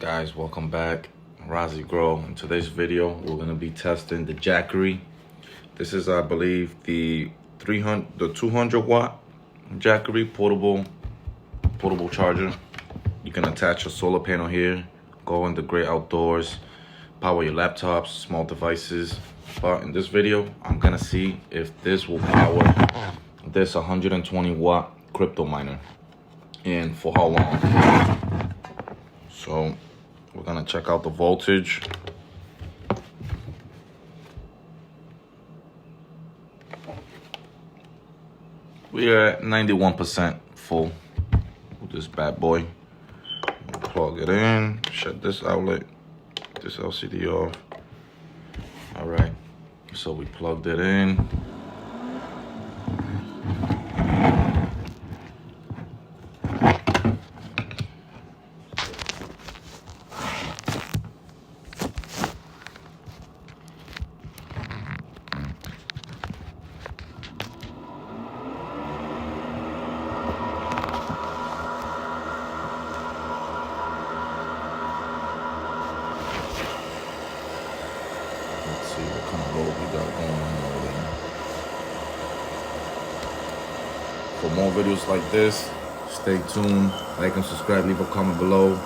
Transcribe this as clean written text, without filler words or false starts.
Guys, welcome back. Rozzy Grow. In today's video, we're gonna be testing the Jackery. This is, I believe, the 200 watt Jackery portable charger. You can attach a solar panel here, go in the great outdoors, power your laptops, small devices. But in this video, I'm gonna see if this will power this 120 watt crypto miner, and for how long. So we're gonna check out the voltage. We are at 91% full with this bad boy. Plug it in, shut this outlet, this LCD off. All right, so we plugged it in. Let's see what kind of load we got going on over there. For more videos like this, stay tuned, like and subscribe, leave a comment below.